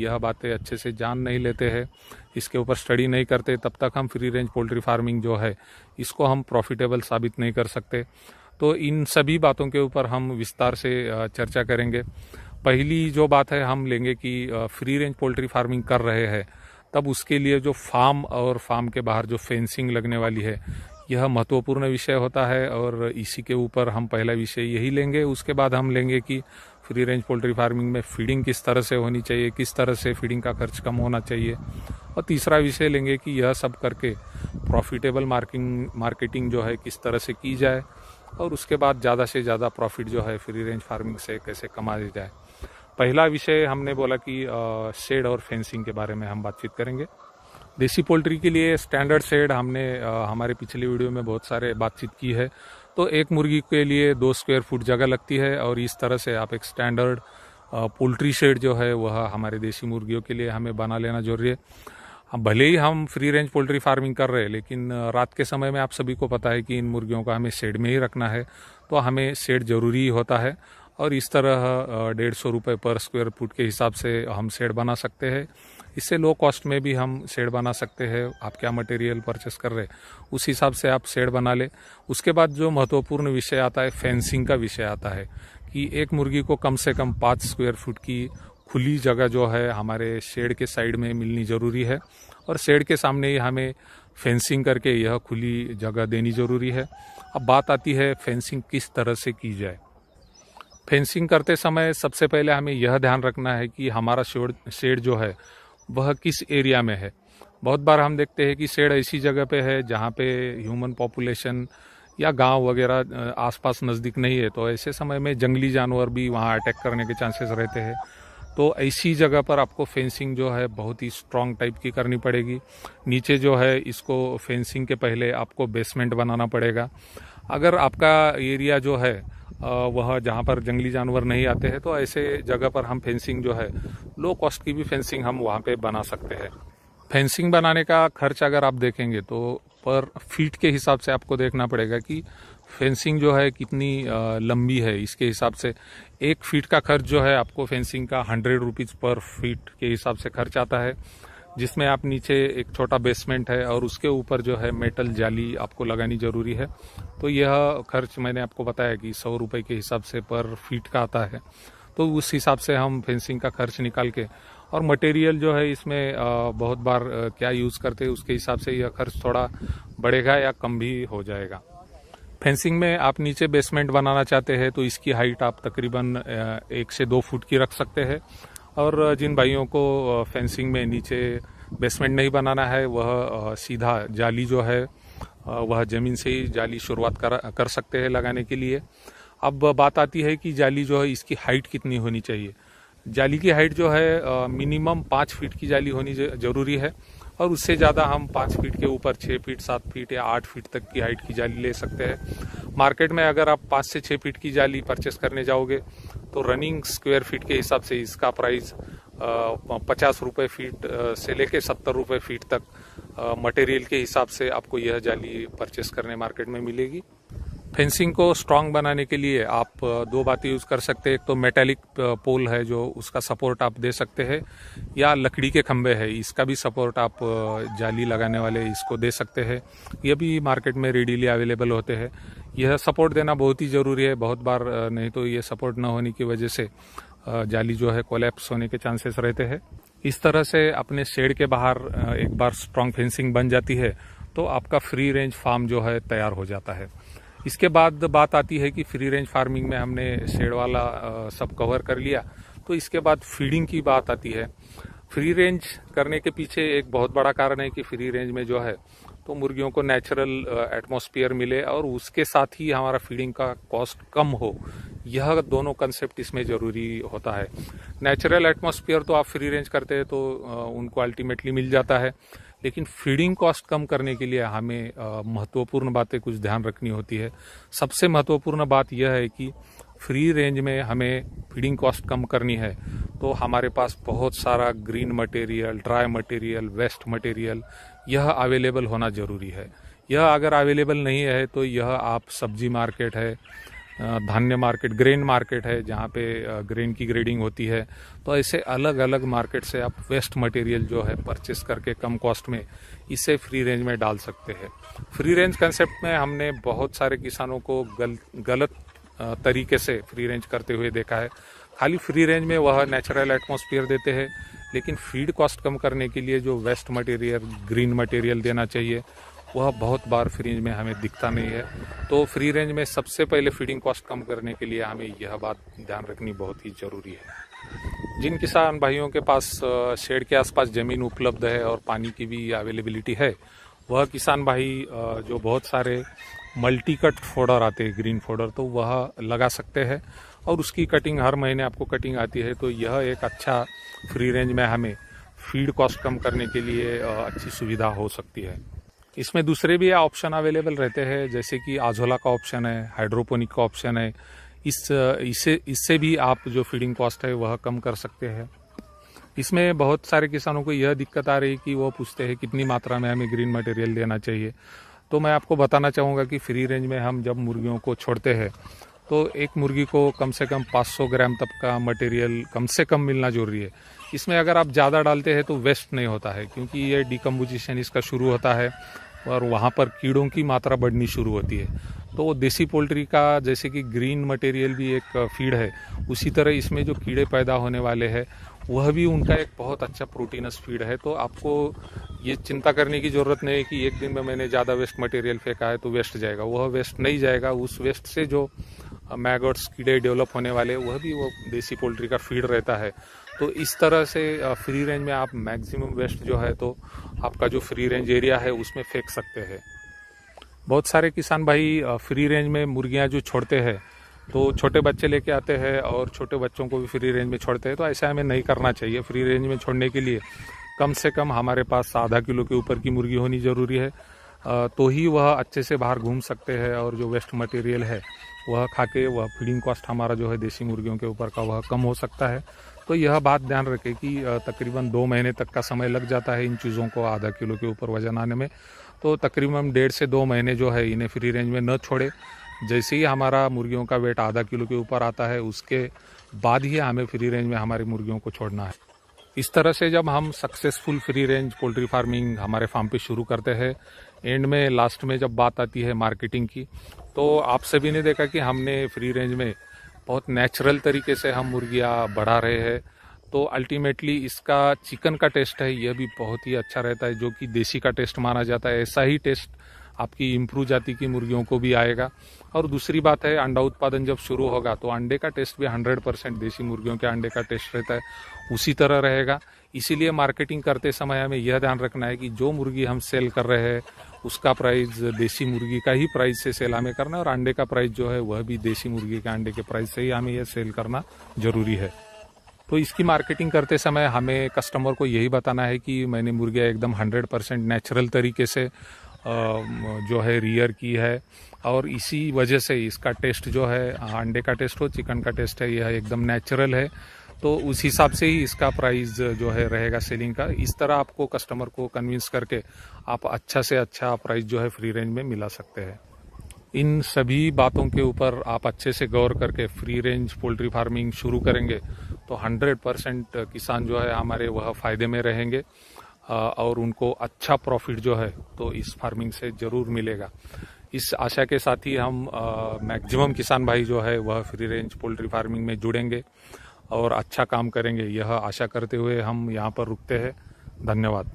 यह बातें अच्छे से जान नहीं लेते हैं, इसके ऊपर स्टडी नहीं करते, तब तक हम फ्री रेंज पोल्ट्री फार्मिंग जो है इसको हम प्रॉफिटेबल साबित नहीं कर सकते। तो इन सभी बातों के ऊपर हम विस्तार से चर्चा करेंगे। पहली जो बात है हम लेंगे कि फ्री रेंज पोल्ट्री फार्मिंग कर रहे हैं तब उसके लिए जो फार्म और फार्म के बाहर जो फेंसिंग लगने वाली है यह महत्वपूर्ण विषय होता है, और इसी के ऊपर हम पहला विषय यही लेंगे। उसके बाद हम लेंगे कि फ्री रेंज पोल्ट्री फार्मिंग में फीडिंग किस तरह से होनी चाहिए, किस तरह से फीडिंग का खर्च कम होना चाहिए, और तीसरा विषय लेंगे कि यह सब करके प्रॉफिटेबल मार्केटिंग जो है किस तरह से की जाए, और उसके बाद ज़्यादा से ज़्यादा प्रॉफिट जो है फ्री रेंज फार्मिंग से कैसे कमाया जाए। पहला विषय हमने बोला कि शेड और फेंसिंग के बारे में हम बातचीत करेंगे। देसी पोल्ट्री के लिए स्टैंडर्ड शेड हमने हमारे पिछले वीडियो में बहुत सारे बातचीत की है। तो एक मुर्गी के लिए 2 स्क्वायर फुट जगह लगती है, और इस तरह से आप एक स्टैंडर्ड पोल्ट्री शेड जो है वह हमारे देसी मुर्गियों के लिए हमें बना लेना जरूरी है। भले ही हम फ्री रेंज पोल्ट्री फार्मिंग कर रहे हैं, लेकिन रात के समय में आप सभी को पता है कि इन मुर्गियों को हमें शेड में ही रखना है, तो हमें शेड जरूरी होता है। और इस तरह 150 रुपये पर स्क्वायर फुट के हिसाब से हम शेड बना सकते हैं। इससे लो कॉस्ट में भी हम शेड बना सकते हैं। आप क्या मटेरियल परचेस कर रहे हैं उस हिसाब से आप शेड बना ले। उसके बाद जो महत्वपूर्ण विषय आता है फेंसिंग का विषय आता है कि एक मुर्गी को कम से कम 5 स्क्वायर फुट की खुली जगह जो है हमारे शेड के साइड में मिलनी ज़रूरी है, और शेड के सामने ही हमें फेंसिंग करके यह खुली जगह देनी ज़रूरी है। अब बात आती है फेंसिंग किस तरह से की जाए। फेंसिंग करते समय सबसे पहले हमें यह ध्यान रखना है कि हमारा शेड जो है वह किस एरिया में है। बहुत बार हम देखते हैं कि शेड ऐसी जगह पे है जहाँ पे ह्यूमन पॉपुलेशन या गांव वगैरह आसपास नज़दीक नहीं है, तो ऐसे समय में जंगली जानवर भी वहाँ अटैक करने के चांसेस रहते हैं। तो ऐसी जगह पर आपको फेंसिंग जो है बहुत ही स्ट्रॉन्ग टाइप की करनी पड़ेगी। नीचे जो है इसको फेंसिंग के पहले आपको बेसमेंट बनाना पड़ेगा। अगर आपका एरिया जो है वह जहाँ पर जंगली जानवर नहीं आते हैं, तो ऐसे जगह पर हम फेंसिंग जो है लो कॉस्ट की भी फेंसिंग हम वहाँ पे बना सकते हैं। फेंसिंग बनाने का खर्च अगर आप देखेंगे तो पर फीट के हिसाब से आपको देखना पड़ेगा कि फेंसिंग जो है कितनी लंबी है। इसके हिसाब से 1 फीट का खर्च जो है आपको फेंसिंग का 100 रुपीज़ पर फीट के हिसाब से खर्च आता है, जिसमें आप नीचे एक छोटा बेसमेंट है और उसके ऊपर जो है मेटल जाली आपको लगानी ज़रूरी है। तो यह खर्च मैंने आपको बताया कि 100 रुपये के हिसाब से पर फीट का आता है। तो उस हिसाब से हम फेंसिंग का खर्च निकाल के, और मटेरियल जो है इसमें बहुत बार क्या यूज़ करते हैं उसके हिसाब से यह खर्च थोड़ा बढ़ेगा या कम भी हो जाएगा। फेंसिंग में आप नीचे बेसमेंट बनाना चाहते हैं तो इसकी हाइट आप तकरीबन 1 से 2 फुट की रख सकते हैं। और जिन भाइयों को फेंसिंग में नीचे बेसमेंट नहीं बनाना है वह सीधा जाली जो है वह ज़मीन से ही जाली शुरुआत कर सकते हैं लगाने के लिए। अब बात आती है कि जाली जो है इसकी हाइट कितनी होनी चाहिए। जाली की हाइट जो है मिनिमम 5 फीट की जाली होनी ज़रूरी है, और उससे ज़्यादा हम 5 फीट के ऊपर 6 फीट 7 फीट या 8 फीट तक की हाइट की जाली ले सकते हैं। मार्केट में अगर आप 5 से 6 फीट की जाली परचेस करने जाओगे तो रनिंग स्क्वायर फीट के हिसाब से इसका प्राइस 50 रुपये फीट से लेके 70 रुपये फीट तक मटेरियल के हिसाब से आपको यह जाली परचेस करने मार्केट में मिलेगी। फेंसिंग को स्ट्रांग बनाने के लिए आप 2 बातें यूज़ कर सकते हैं। एक तो मेटालिक पोल है जो उसका सपोर्ट आप दे सकते हैं, या लकड़ी के खंभे है इसका भी सपोर्ट आप जाली लगाने वाले इसको दे सकते हैं। ये भी मार्केट में रेडीली अवेलेबल होते हैं। यह सपोर्ट देना बहुत ही ज़रूरी है। बहुत बार नहीं तो ये सपोर्ट न होने की वजह से जाली जो है कोलैप्स होने के चांसेस रहते हैं। इस तरह से अपने शेड के बाहर एक बार स्ट्रांग फेंसिंग बन जाती है तो आपका फ्री रेंज फार्म जो है तैयार हो जाता है। इसके बाद बात आती है कि फ्री रेंज फार्मिंग में हमने शेड वाला सब कवर कर लिया, तो इसके बाद फीडिंग की बात आती है। फ्री रेंज करने के पीछे एक बहुत बड़ा कारण है कि फ्री रेंज में जो है तो मुर्गियों को नेचुरल एटमॉस्फेयर मिले और उसके साथ ही हमारा फीडिंग का कॉस्ट कम हो। यह दोनों कंसेप्ट इसमें ज़रूरी होता है। नेचुरल एटमॉस्फेयर तो आप फ्री रेंज करते हैं तो उनको अल्टीमेटली मिल जाता है, लेकिन फीडिंग कॉस्ट कम करने के लिए हमें महत्वपूर्ण बातें कुछ ध्यान रखनी होती है। सबसे महत्वपूर्ण बात यह है कि फ्री रेंज में हमें फीडिंग कॉस्ट कम करनी है तो हमारे पास बहुत सारा green material, dry material, waste material यह अवेलेबल होना ज़रूरी है। यह अगर अवेलेबल नहीं है तो यह आप सब्जी मार्केट है धान्य मार्केट, ग्रेन मार्केट है जहाँ पे ग्रेन की ग्रेडिंग होती है। तो ऐसे अलग अलग मार्केट से आप वेस्ट मटेरियल जो है परचेस करके कम कॉस्ट में इसे फ्री रेंज में डाल सकते हैं। फ्री रेंज कंसेप्ट में हमने बहुत सारे किसानों को गलत तरीके से फ्री रेंज करते हुए देखा है। खाली फ्री रेंज में वह नेचुरल एटमॉस्फेयर देते हैं, लेकिन फीड कॉस्ट कम करने के लिए जो वेस्ट मटेरियल, ग्रीन मटेरियल देना चाहिए वह बहुत बार फ्री रेंज में हमें दिखता नहीं है। तो फ्री रेंज में सबसे पहले फीडिंग कॉस्ट कम करने के लिए हमें यह बात ध्यान रखनी बहुत ही ज़रूरी है। जिन किसान भाइयों के पास शेड के आसपास ज़मीन उपलब्ध है और पानी की भी अवेलेबिलिटी है, वह किसान भाई जो बहुत सारे मल्टी कट फोडर आते हैं, ग्रीन फोडर, तो वह लगा सकते हैं और उसकी कटिंग हर महीने आपको कटिंग आती है। तो यह एक अच्छा फ्री रेंज में हमें फीड कॉस्ट कम करने के लिए अच्छी सुविधा हो सकती है। इसमें दूसरे भी ऑप्शन अवेलेबल रहते हैं, जैसे कि आझोला का ऑप्शन है, हाइड्रोपोनिक का ऑप्शन है। इससे भी आप जो फीडिंग कॉस्ट है वह कम कर सकते हैं। इसमें बहुत सारे किसानों को यह दिक्कत आ रही है कि वो पूछते हैं कितनी मात्रा में हमें ग्रीन मटेरियल देना चाहिए। तो मैं आपको बताना चाहूँगा कि फ्री रेंज में हम जब मुर्गियों को छोड़ते हैं तो एक मुर्गी को कम से कम 500 ग्राम तक का मटेरियल कम से कम मिलना जरूरी है। इसमें अगर आप ज़्यादा डालते हैं तो वेस्ट नहीं होता है, क्योंकि ये डिकम्पोजिशन इसका शुरू होता है और वहाँ पर कीड़ों की मात्रा बढ़नी शुरू होती है। तो देसी पोल्ट्री का जैसे कि ग्रीन मटेरियल भी एक फीड है, उसी तरह इसमें जो कीड़े पैदा होने वाले हैं वह भी उनका एक बहुत अच्छा प्रोटीनस फीड है। तो आपको ये चिंता करने की ज़रूरत नहीं है कि एक दिन में मैंने ज़्यादा वेस्ट मटेरियल फेंका है तो वेस्ट जाएगा। वह वेस्ट नहीं जाएगा। उस वेस्ट से जो मैगट्स, कीड़े डेवलप होने वाले, वह भी वो देसी पोल्ट्री का फीड रहता है। तो इस तरह से फ्री रेंज में आप मैक्सिमम वेस्ट जो है तो आपका जो फ्री रेंज एरिया है उसमें फेंक सकते हैं। बहुत सारे किसान भाई फ्री रेंज में मुर्गियां जो छोड़ते हैं तो छोटे बच्चे लेके आते हैं और छोटे बच्चों को भी फ्री रेंज में छोड़ते हैं। तो ऐसा हमें नहीं करना चाहिए। फ्री रेंज में छोड़ने के लिए कम से कम हमारे पास आधा किलो के ऊपर की मुर्गी होनी ज़रूरी है, तो ही वह अच्छे से बाहर घूम सकते हैं और जो वेस्ट मटेरियल है वह खा के वह फीडिंग कॉस्ट हमारा जो है देसी मुर्गियों के ऊपर का वह कम हो सकता है। तो यह बात ध्यान रखें कि तकरीबन 2 महीने तक का समय लग जाता है इन चीज़ों को आधा किलो के ऊपर वजन आने में। तो तकरीबन 1.5 से 2 महीने जो है इन्हें फ्री रेंज में न छोड़े। जैसे ही हमारा मुर्गियों का वेट आधा किलो के ऊपर आता है उसके बाद ही हमें फ्री रेंज में हमारी मुर्गियों को छोड़ना है। इस तरह से जब हम successful free range poultry farming हमारे फार्म पे शुरू करते हैं, एंड में लास्ट में जब बात आती है मार्केटिंग की, तो आप सभी ने देखा कि हमने फ्री रेंज में बहुत नेचुरल तरीके से हम मुर्गियाँ बढ़ा रहे हैं। तो अल्टीमेटली इसका चिकन का टेस्ट है यह भी बहुत ही अच्छा रहता है, जो कि देसी का टेस्ट माना जाता है। ऐसा ही टेस्ट आपकी इम्प्रूव जाति की मुर्गियों को भी आएगा। और दूसरी बात है, अंडा उत्पादन जब शुरू होगा तो अंडे का टेस्ट भी 100% देसी मुर्गियों के अंडे का टेस्ट रहता है, उसी तरह रहेगा। इसीलिए मार्केटिंग करते समय हमें यह ध्यान रखना है कि जो मुर्गी हम सेल कर रहे हैं उसका प्राइस देसी मुर्गी का ही प्राइस से सेल हमें करना है, और अंडे का प्राइस जो है वह भी देसी मुर्गी के अंडे के प्राइस से ही हमें यह सेल करना जरूरी है। तो इसकी मार्केटिंग करते समय हमें कस्टमर को यही बताना है कि मैंने मुर्गियाँ एकदम 100% नेचुरल तरीके से जो है रियर की है, और इसी वजह से इसका टेस्ट जो है अंडे का टेस्ट हो, चिकन का टेस्ट है, यह एकदम नेचुरल है। तो उस हिसाब से ही इसका प्राइस जो है रहेगा सेलिंग का। इस तरह आपको कस्टमर को कन्विंस करके आप अच्छा से अच्छा प्राइस जो है फ्री रेंज में मिला सकते हैं। इन सभी बातों के ऊपर आप अच्छे से गौर करके फ्री रेंज पोल्ट्री फार्मिंग शुरू करेंगे तो 100% किसान जो है हमारे वह फ़ायदे में रहेंगे और उनको अच्छा प्रॉफिट जो है तो इस फार्मिंग से ज़रूर मिलेगा। इस आशा के साथ ही हम मैक्सिमम किसान भाई जो है वह फ्री रेंज पोल्ट्री फार्मिंग में जुड़ेंगे और अच्छा काम करेंगे, यह आशा करते हुए हम यहाँ पर रुकते हैं। धन्यवाद।